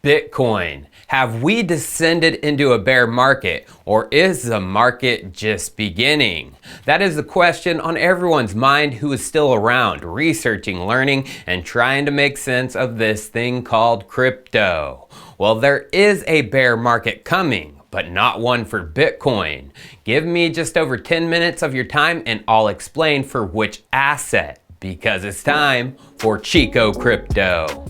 Bitcoin. Have we descended into a bear market, or is the market just beginning? That is the question on everyone's mind who is still around, researching, learning, and trying to make sense of this thing called crypto. Well, there is a bear market coming, but not one for Bitcoin. Give me just over 10 minutes of your time and I'll explain for which asset, because it's time for Chico Crypto.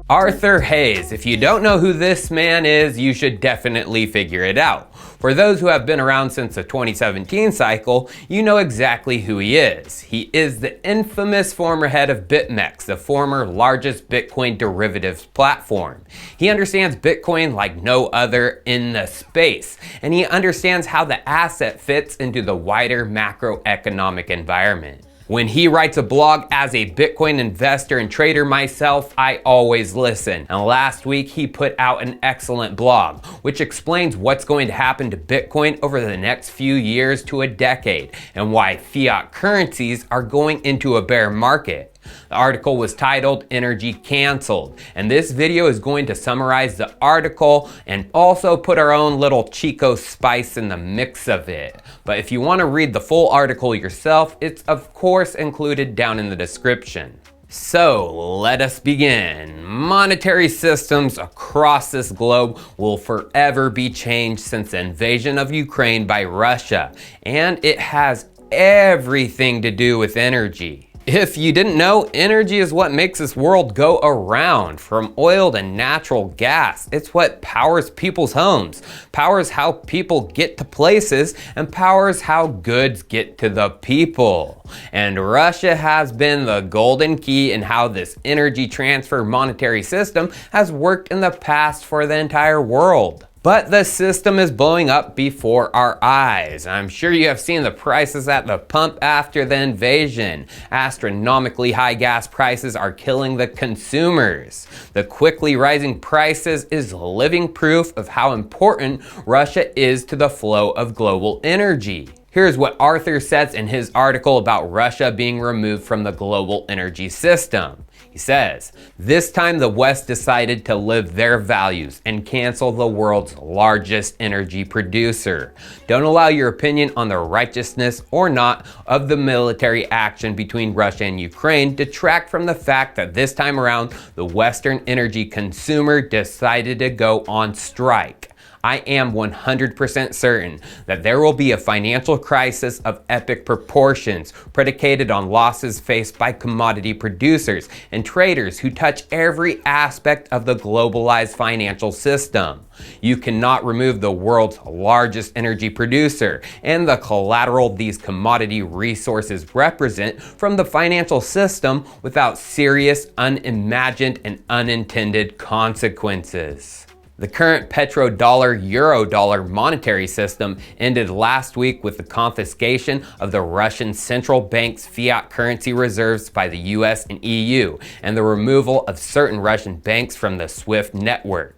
Arthur Hayes. If you don't know who this man is, you should definitely figure it out. For those who have been around since the 2017 cycle, you know exactly who he is. He is the infamous former head of BitMart, the former largest Bitcoin derivatives platform. He understands Bitcoin like no other in the space, and he understands how the asset fits into the wider macroeconomic environment. When he writes a blog as a Bitcoin investor and trader myself, I always listen. And last week he put out an excellent blog, which explains what's going to happen to Bitcoin over the next few years to a decade, and why fiat currencies are going into a bear market. The article was titled Energy Cancelled, and this video is going to summarize the article and also put our own little Chico spice in the mix of it. But if you want to read the full article yourself, it's of course included down in the description. So let us begin. Monetary systems across this globe will forever be changed since the invasion of Ukraine by Russia, and it has everything to do with energy. If you didn't know, energy is what makes this world go around. From oil to natural gas, it's what powers people's homes, powers how people get to places, and powers how goods get to the people. And Russia has been the golden key in how this energy transfer monetary system has worked in the past for the entire world. But the system is blowing up before our eyes. I'm sure you have seen the prices at the pump after the invasion. Astronomically high gas prices are killing the consumers. The quickly rising prices is living proof of how important Russia is to the flow of global energy. Here's what Arthur says in his article about Russia being removed from the global energy system. He says, "This time the West decided to live their values and cancel the world's largest energy producer. Don't allow your opinion on the righteousness or not of the military action between Russia and Ukraine detract from the fact that this time around the Western energy consumer decided to go on strike. I am 100% certain that there will be a financial crisis of epic proportions predicated on losses faced by commodity producers and traders who touch every aspect of the globalized financial system. You cannot remove the world's largest energy producer and the collateral these commodity resources represent from the financial system without serious, unimagined, and unintended consequences." The current petrodollar euro-dollar monetary system ended last week with the confiscation of the Russian central bank's fiat currency reserves by the US and EU, and the removal of certain Russian banks from the SWIFT network.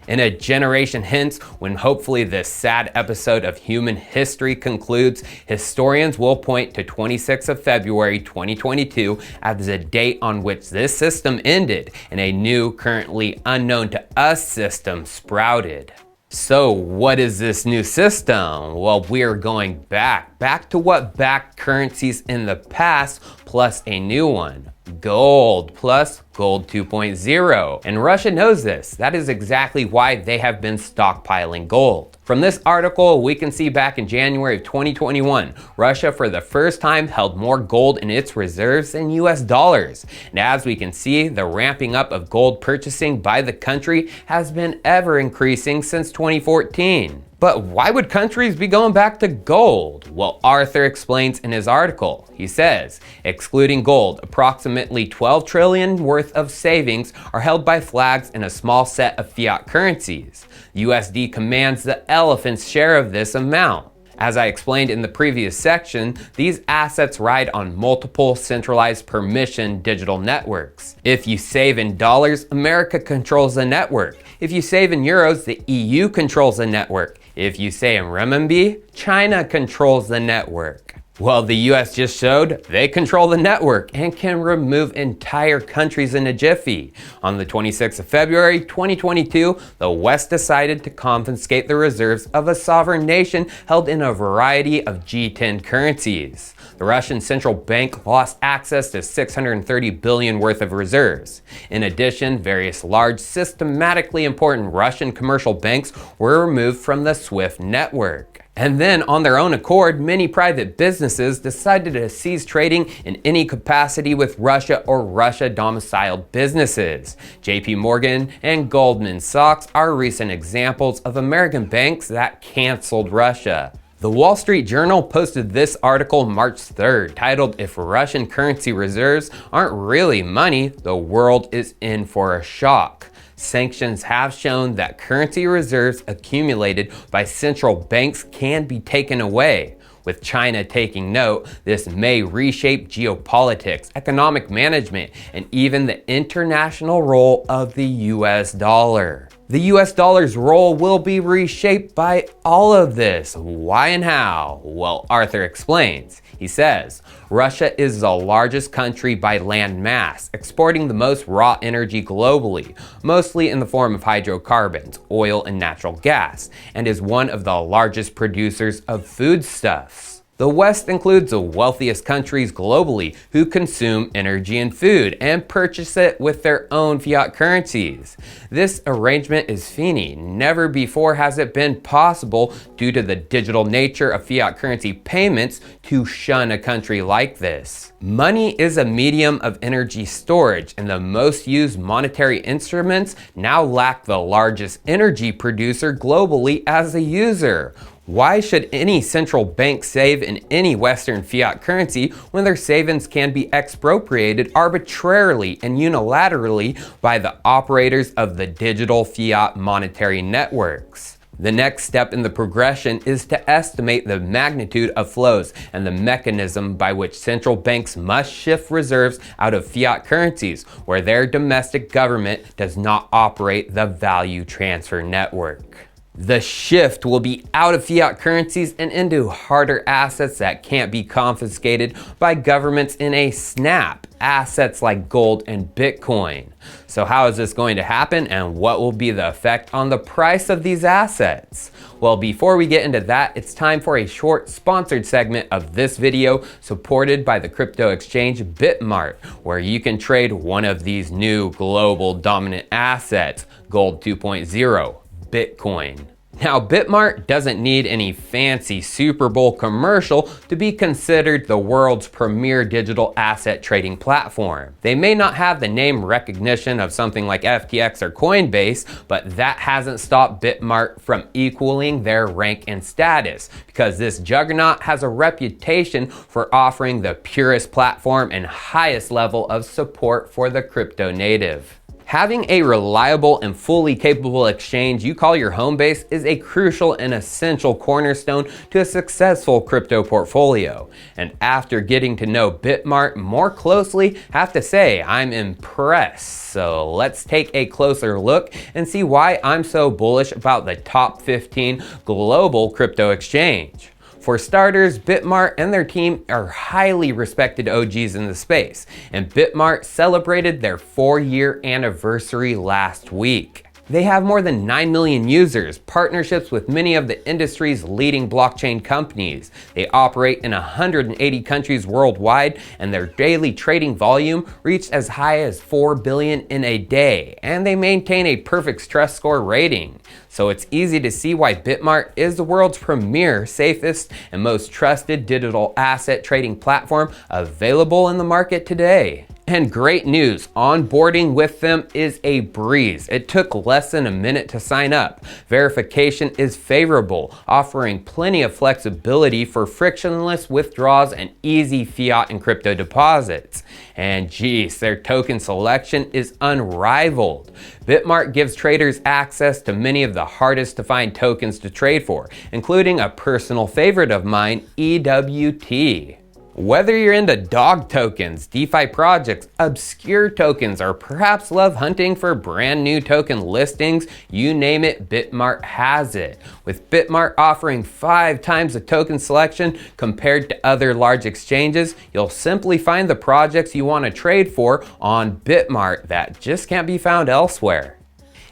In a generation hence, when hopefully this sad episode of human history concludes, historians will point to 26th of February 2022 as the date on which this system ended and a new, currently unknown to us system sprouted. So what is this new system? Well, we are going back to what backed currencies in the past plus a new one. Gold plus gold 2.0. And Russia knows this. That is exactly why they have been stockpiling gold. From this article, we can see back in January of 2021, Russia for the first time held more gold in its reserves than US dollars. And as we can see, the ramping up of gold purchasing by the country has been ever increasing since 2014. But why would countries be going back to gold? Well, Arthur explains in his article. He says, excluding gold, approximately 12 trillion worth of savings are held by flags in a small set of fiat currencies. USD commands the elephant's share of this amount. As I explained in the previous section, these assets ride on multiple centralized permission digital networks. If you save in dollars, America controls the network. If you save in euros, the EU controls the network. If you save in renminbi, China controls the network. Well, the US just showed they control the network and can remove entire countries in a jiffy. On the 26th of February 2022, the West decided to confiscate the reserves of a sovereign nation held in a variety of G10 currencies. The Russian central bank lost access to $630 billion worth of reserves. In addition, various large, systematically important Russian commercial banks were removed from the SWIFT network. And then, on their own accord, many private businesses decided to cease trading in any capacity with Russia or Russia-domiciled businesses. JP Morgan and Goldman Sachs are recent examples of American banks that canceled Russia. The Wall Street Journal posted this article March 3rd, titled, "If Russian currency reserves aren't really money, the world is in for a shock." Sanctions have shown that currency reserves accumulated by central banks can be taken away. With China taking note, this may reshape geopolitics, economic management, and even the international role of the US dollar. The US dollar's role will be reshaped by all of this. Why and how? Well, Arthur explains. He says, Russia is the largest country by land mass, exporting the most raw energy globally, mostly in the form of hydrocarbons, oil, and natural gas, and is one of the largest producers of foodstuffs. The West includes the wealthiest countries globally who consume energy and food and purchase it with their own fiat currencies. This arrangement is fini. Never before has it been possible, due to the digital nature of fiat currency payments, to shun a country like this. Money is a medium of energy storage, and the most used monetary instruments now lack the largest energy producer globally as a user. Why should any central bank save in any Western fiat currency when their savings can be expropriated arbitrarily and unilaterally by the operators of the digital fiat monetary networks? The next step in the progression is to estimate the magnitude of flows and the mechanism by which central banks must shift reserves out of fiat currencies where their domestic government does not operate the value transfer network. The shift will be out of fiat currencies and into harder assets that can't be confiscated by governments in a snap, assets like gold and Bitcoin. So how is this going to happen, and what will be the effect on the price of these assets? Well, before we get into that, it's time for a short sponsored segment of this video supported by the crypto exchange BitMart, where you can trade one of these new global dominant assets, Gold 2.0. Bitcoin. Now, BitMart doesn't need any fancy Super Bowl commercial to be considered the world's premier digital asset trading platform. They may not have the name recognition of something like FTX or Coinbase, but that hasn't stopped BitMart from equaling their rank and status, because this juggernaut has a reputation for offering the purest platform and highest level of support for the crypto native. Having a reliable and fully capable exchange you call your home base is a crucial and essential cornerstone to a successful crypto portfolio. And after getting to know BitMart more closely, I have to say I'm impressed. So let's take a closer look and see why I'm so bullish about the top 15 global crypto exchange. For starters, BitMart and their team are highly respected OGs in the space, and BitMart celebrated their 4-year anniversary last week. They have more than 9 million users, partnerships with many of the industry's leading blockchain companies. They operate in 180 countries worldwide, and their daily trading volume reached as high as 4 billion in a day, and they maintain a perfect trust score rating. So it's easy to see why BitMart is the world's premier, safest, and most trusted digital asset trading platform available in the market today. And great news, onboarding with them is a breeze. It took less than a minute to sign up. Verification is favorable, offering plenty of flexibility for frictionless withdrawals and easy fiat and crypto deposits. And geez, their token selection is unrivaled. BitMart gives traders access to many of the hardest to find tokens to trade for, including a personal favorite of mine, EWT. Whether you're into dog tokens, DeFi projects, obscure tokens, or perhaps love hunting for brand new token listings, you name it, BitMart has it. With BitMart offering 5 times the token selection compared to other large exchanges, you'll simply find the projects you want to trade for on BitMart that just can't be found elsewhere.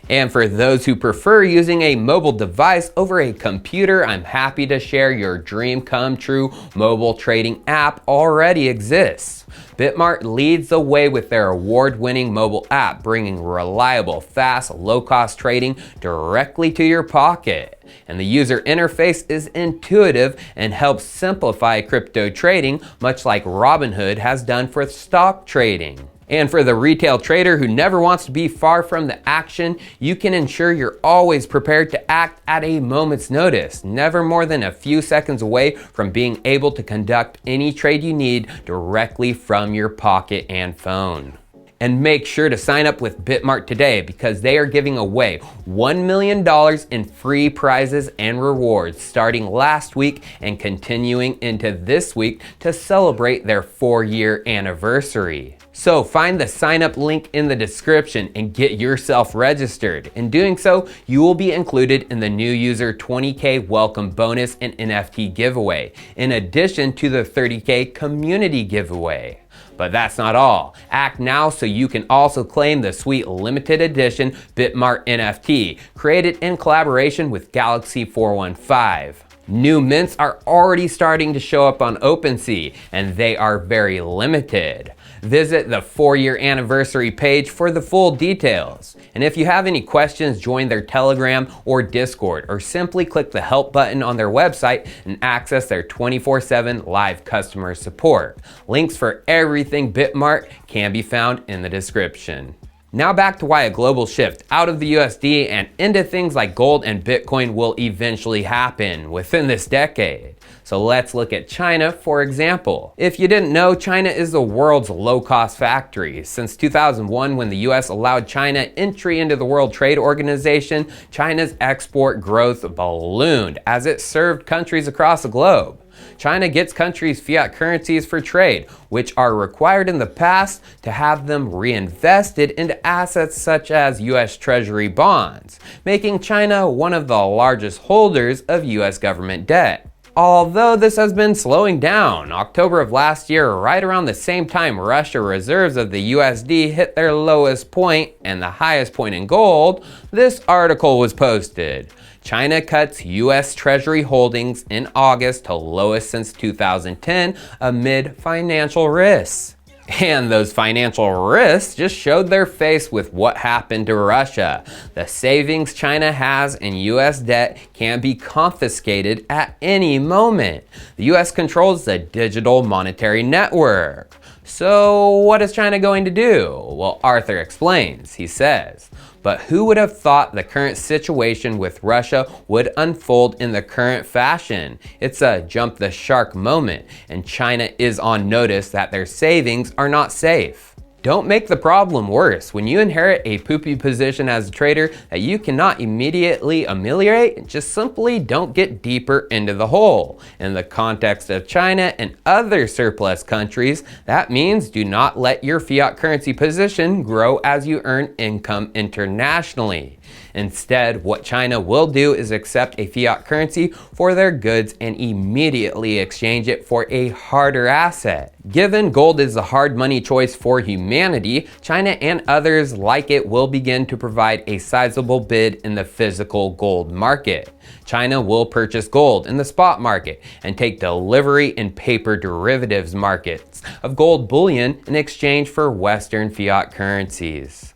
And for those who prefer using a mobile device over a computer, I'm happy to share your dream come true mobile trading app already exists. BitMart leads the way with their award-winning mobile app, bringing reliable, fast, low-cost trading directly to your pocket. And the user interface is intuitive and helps simplify crypto trading, much like Robinhood has done for stock trading. And for the retail trader who never wants to be far from the action, you can ensure you're always prepared to act at a moment's notice, never more than a few seconds away from being able to conduct any trade you need directly from your pocket and phone. And make sure to sign up with BitMart today because they are giving away $1 million in free prizes and rewards starting last week and continuing into this week to celebrate their 4-year anniversary. So find the sign up link in the description and get yourself registered. In doing so, you will be included in the new user 20K welcome bonus and NFT giveaway, in addition to the 30K community giveaway. But that's not all. Act now so you can also claim the sweet limited edition BitMart NFT, created in collaboration with Galaxy 415. New mints are already starting to show up on OpenSea, and they are very limited. Visit the 4-year anniversary page for the full details. And if you have any questions, join their Telegram or Discord, or simply click the help button on their website and access their 24/7 live customer support. Links for everything BitMart can be found in the description. Now back to why a global shift out of the USD and into things like gold and Bitcoin will eventually happen within this decade. So let's look at China, for example. If you didn't know, China is the world's low-cost factory. Since 2001, when the US allowed China entry into the World Trade Organization, China's export growth ballooned as it served countries across the globe. China gets countries' fiat currencies for trade, which are required in the past to have them reinvested into assets such as US Treasury bonds, making China one of the largest holders of US government debt. Although this has been slowing down, October of last year, right around the same time Russia reserves of the USD hit their lowest point and the highest point in gold, this article was posted. China cuts US Treasury holdings in August to lowest since 2010 amid financial risks. And those financial risks just showed their face with what happened to Russia. The savings China has in US debt can be confiscated at any moment. The US controls the digital monetary network. So what is China going to do? Well, Arthur explains. He says, but who would have thought the current situation with Russia would unfold in the current fashion? It's a jump the shark moment, and China is on notice that their savings are not safe. Don't make the problem worse. When you inherit a poopy position as a trader that you cannot immediately ameliorate, just simply don't get deeper into the hole. In the context of China and other surplus countries, that means do not let your fiat currency position grow as you earn income internationally. Instead, what China will do is accept a fiat currency for their goods and immediately exchange it for a harder asset. Given gold is the hard money choice for humanity, China and others like it will begin to provide a sizable bid in the physical gold market. China will purchase gold in the spot market and take delivery in paper derivatives markets of gold bullion in exchange for Western fiat currencies.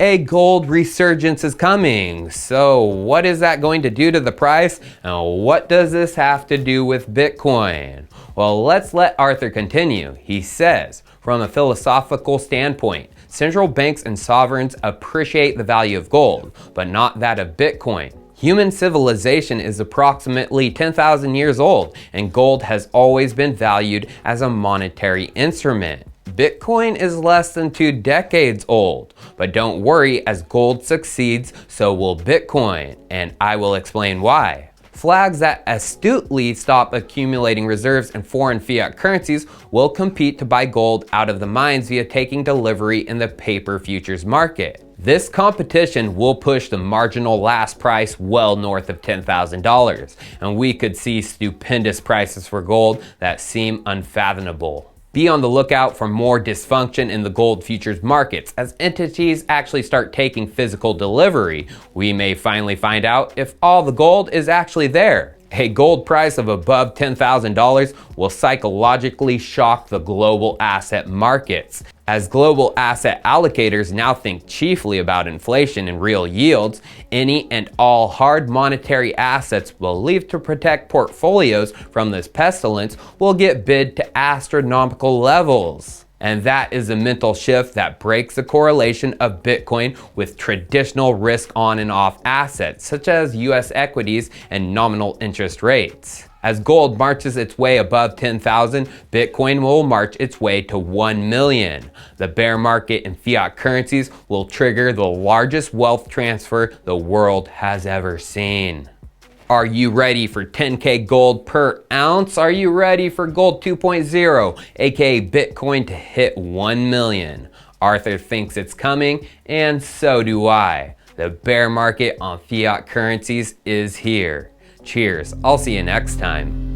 A gold resurgence is coming. So what is that going to do to the price? And what does this have to do with Bitcoin? Well, let's let Arthur continue. He says, from a philosophical standpoint, central banks and sovereigns appreciate the value of gold, but not that of Bitcoin. Human civilization is approximately 10,000 years old, and gold has always been valued as a monetary instrument. Bitcoin is less than 2 decades old, but don't worry, as gold succeeds, so will Bitcoin, and I will explain why. Flags that astutely stop accumulating reserves in foreign fiat currencies will compete to buy gold out of the mines via taking delivery in the paper futures market. This competition will push the marginal last price well north of $10,000, and we could see stupendous prices for gold that seem unfathomable. Be on the lookout for more dysfunction in the gold futures markets. As entities actually start taking physical delivery, we may finally find out if all the gold is actually there. A gold price of above $10,000 will psychologically shock the global asset markets. As global asset allocators now think chiefly about inflation and real yields, any and all hard monetary assets believed to protect portfolios from this pestilence will get bid to astronomical levels. And that is a mental shift that breaks the correlation of Bitcoin with traditional risk on and off assets, such as US equities and nominal interest rates. As gold marches its way above 10,000, Bitcoin will march its way to 1 million. The bear market in fiat currencies will trigger the largest wealth transfer the world has ever seen. Are you ready for 10K gold per ounce? Are you ready for gold 2.0, aka Bitcoin, to hit 1 million? Arthur thinks it's coming, and so do I. The bear market on fiat currencies is here. Cheers, I'll see you next time.